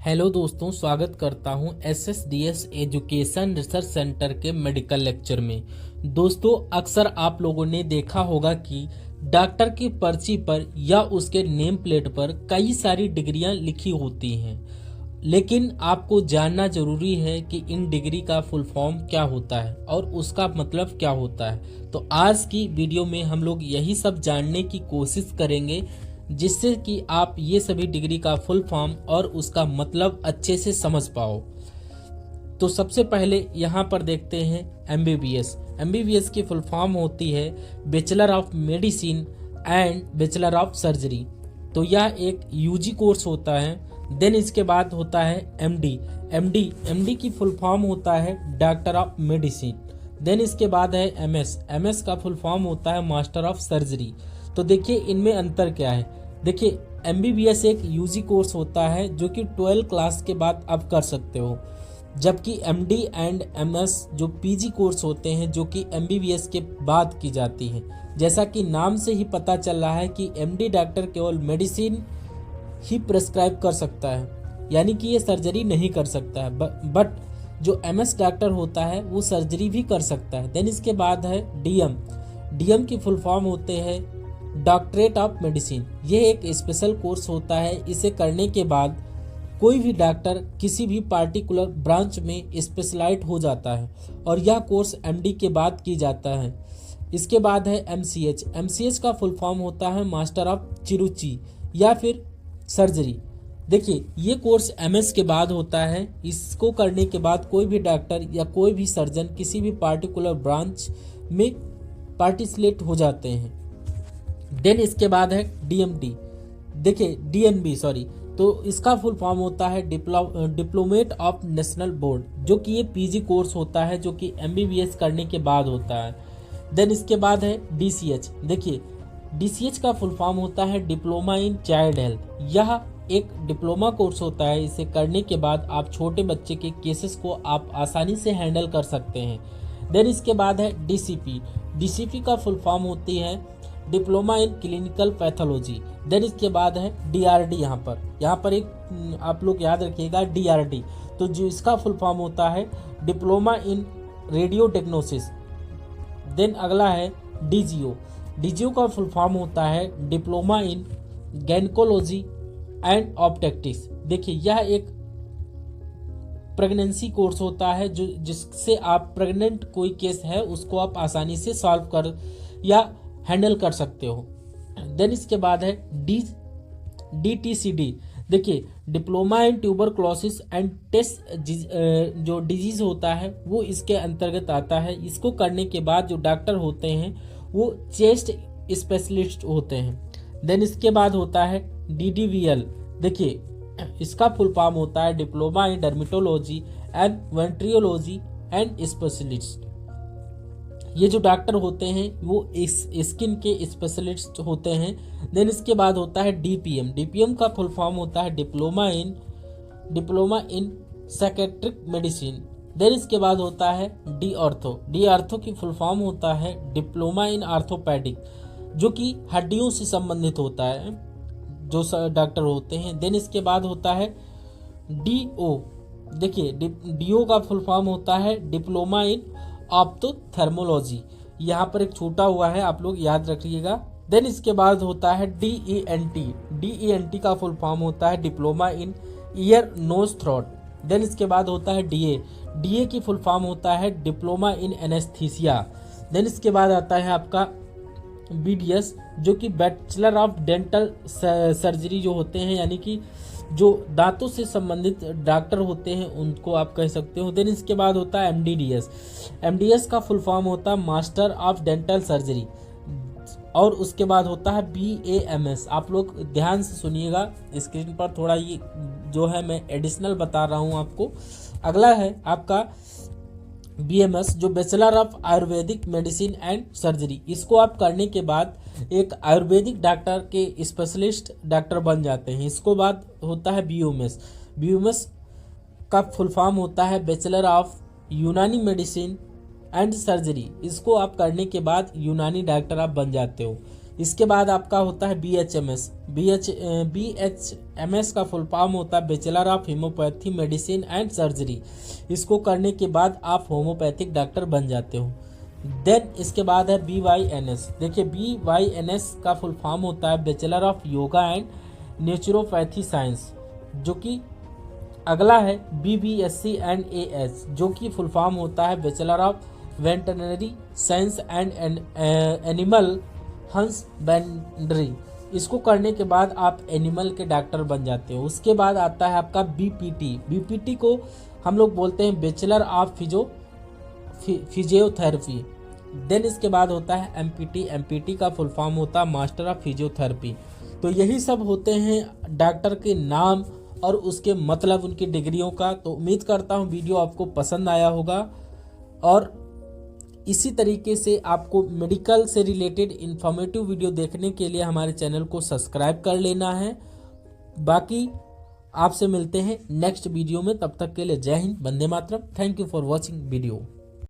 Hello दोस्तों, स्वागत करता हूं SSDS एजुकेशन रिसर्च सेंटर के मेडिकल लेक्चर में। दोस्तों, अक्सर आप लोगों ने देखा होगा कि डॉक्टर की पर्ची पर या उसके नेम प्लेट पर कई सारी डिग्रियां लिखी होती हैं, लेकिन आपको जानना जरूरी है कि इन डिग्री का फुल फॉर्म क्या होता है और उसका मतलब क्या होता है। तो आज की वीडियो में हम लोग यही सब जानने की कोशिश करेंगे, जिससे कि आप ये सभी डिग्री का फुल फॉर्म और उसका मतलब अच्छे से समझ पाओ। तो सबसे पहले यहाँ पर देखते हैं MBBS। MBBS की फुल फॉर्म होती है bachelor of medicine and bachelor of surgery. तो यह एक UG कोर्स होता है। देन इसके बाद होता है MD की फुल फॉर्म होता है डॉक्टर ऑफ मेडिसिन। देन इसके बाद है MS का फुल फॉर्म होता है मास्टर ऑफ सर्जरी। तो देखिए इनमें अंतर क्या है। देखिए MBBS एक UG कोर्स होता है जो कि 12 क्लास के बाद आप कर सकते हो, जबकि MD एंड MS जो PG कोर्स होते हैं जो कि MBBS के बाद की जाती हैं। जैसा कि नाम से ही पता चल रहा है कि MD डॉक्टर केवल मेडिसिन ही प्रेस्क्राइब कर सकता है, यानी कि ये सर्जरी नहीं कर सकता है, बट जो MS डॉक्टर होता है वो सर्जरी भी कर सकता है। देन इसके बाद है DM की फुल फॉर्म होते हैं डॉक्टरेट ऑफ मेडिसिन। ये एक स्पेशल कोर्स होता है। इसे करने के बाद कोई भी डॉक्टर किसी भी पार्टिकुलर ब्रांच में स्पेशलाइज हो जाता है और यह कोर्स MD के बाद की जाता है। इसके बाद है MCH का फुल फॉर्म होता है मास्टर ऑफ चिरुची या फिर सर्जरी। देखिए ये कोर्स MS के बाद होता है। इसको करने के बाद कोई भी डॉक्टर या कोई भी सर्जन किसी भी पार्टिकुलर ब्रांच में पार्टिसिपेट हो जाते हैं। देन इसके बाद है DMD। देखिए DNB तो इसका फुल फॉर्म होता है डिप्लोमेट ऑफ नेशनल बोर्ड, जो कि ये PG कोर्स होता है जो कि MBBS करने के बाद होता है। देन इसके बाद है DCH। देखिए DCH का फुल फॉर्म होता है डिप्लोमा इन चाइल्ड हेल्थ। यह एक डिप्लोमा कोर्स होता है। इसे करने के बाद आप छोटे बच्चे के केसेस को आप आसानी से हैंडल कर सकते हैं। देन इसके बाद है DCP का फुल फॉर्म होती है diploma in clinical pathology. Then इसके बाद है DRD। यहाँ पर एक आप लोग याद रखिएगा DRD, तो जो इसका फुल फॉर्म होता है diploma in radio diagnosis. Then अगला है DGO का फुल फॉर्म होता है diploma in gynaecology and obstetrics. देखिए यह एक प्रेगनेंसी कोर्स होता है जो जिससे आप प्रेग्नेंट कोई केस है उसको आप आसानी से सॉल्व कर या हैंडल कर सकते हो। देन इसके बाद है DTCD। देखिए diploma in tuberculosis and test जो डिजीज होता है वो इसके अंतर्गत आता है। इसको करने के बाद जो डॉक्टर होते हैं वो चेस्ट स्पेशलिस्ट होते हैं। देन इसके बाद होता है DDVL। देखिए इसका फुल फॉर्म होता है diploma in dermatology and venereology and specialist. ये जो डॉक्टर होते हैं वो इस स्किन के स्पेशलिस्ट होते हैं। देन इसके बाद होता है DPM का फुल फॉर्म होता है diploma in psychiatric medicine. Then इसके बाद होता है D-ऑर्थो की फुल फॉर्म होता है डिप्लोमा इन आर्थोपेडिक, जो कि हड्डियों से संबंधित होता है जो डॉक्टर होते हैं। देन इसके बाद होता है DO। देखिए DO का फुल फॉर्म होता है डिप्लोमा इन ऑप्टोथर्मोलॉजी। यहाँ पर एक छूटा हुआ है, आप लोग याद रखिएगा। देन इसके बाद होता है DENT का फुल फॉर्म होता है diploma in ear nose throat. Then इसके बाद होता है DA की फुल फॉर्म होता है डिप्लोमा इन एनेस्थीसिया। देन इसके बाद आता है आपका BDS, जो कि बैचलर ऑफ डेंटल सर्जरी जो होते हैं, यानी कि जो दांतों से संबंधित डॉक्टर होते हैं उनको आप कह सकते हो। देन इसके बाद होता है MDS का फुल फॉर्म होता है मास्टर ऑफ डेंटल सर्जरी। और उसके बाद होता है BAMS। आप लोग ध्यान से सुनिएगा, स्क्रीन पर थोड़ा ये जो है मैं एडिशनल बता रहा हूँ आपको। अगला है आपका BMS, जो bachelor of Ayurvedic medicine and surgery. इसको आप करने के बाद एक आयुर्वेदिक डॉक्टर के स्पेशलिस्ट डॉक्टर बन जाते हैं। इसको बाद होता है BOMS का फुल फॉर्म होता है बैचलर ऑफ यूनानी मेडिसिन एंड सर्जरी। इसको आप करने के बाद यूनानी डॉक्टर आप बन जाते हो। इसके बाद आपका होता है BHMS। BHMS का फुल फॉर्म होता है bachelor of homeopathy medicine and surgery. इसको करने के बाद आप होम्योपैथिक डॉक्टर बन जाते हो। देन इसके बाद है BYNS। देखिए BYNS का फुल फॉर्म होता है bachelor of yoga and naturopathy science, जो कि अगला है BBSC एंड AS, जो कि फुल फॉर्म होता है bachelor of veterinary science and animal husbandry. इसको करने के बाद आप एनिमल के डॉक्टर बन जाते हो। उसके बाद आता है आपका BPT को हम लोग बोलते हैं बैचलर ऑफ फिजियोथेरेपी। देन इसके बाद होता है MPT का फुल फॉर्म होता है मास्टर ऑफ फिजियोथेरेपी। तो यही सब होते हैं डॉक्टर के नाम और उसके मतलब उनकी डिग्रियों का। तो उम्मीद करता हूँ वीडियो आपको पसंद आया होगा, और इसी तरीके से आपको मेडिकल से रिलेटेड इंफॉर्मेटिव वीडियो देखने के लिए हमारे चैनल को सब्सक्राइब कर लेना है। बाकी आपसे मिलते हैं नेक्स्ट वीडियो में, तब तक के लिए जय हिंद, वंदे मातरम। Thank you for watching video.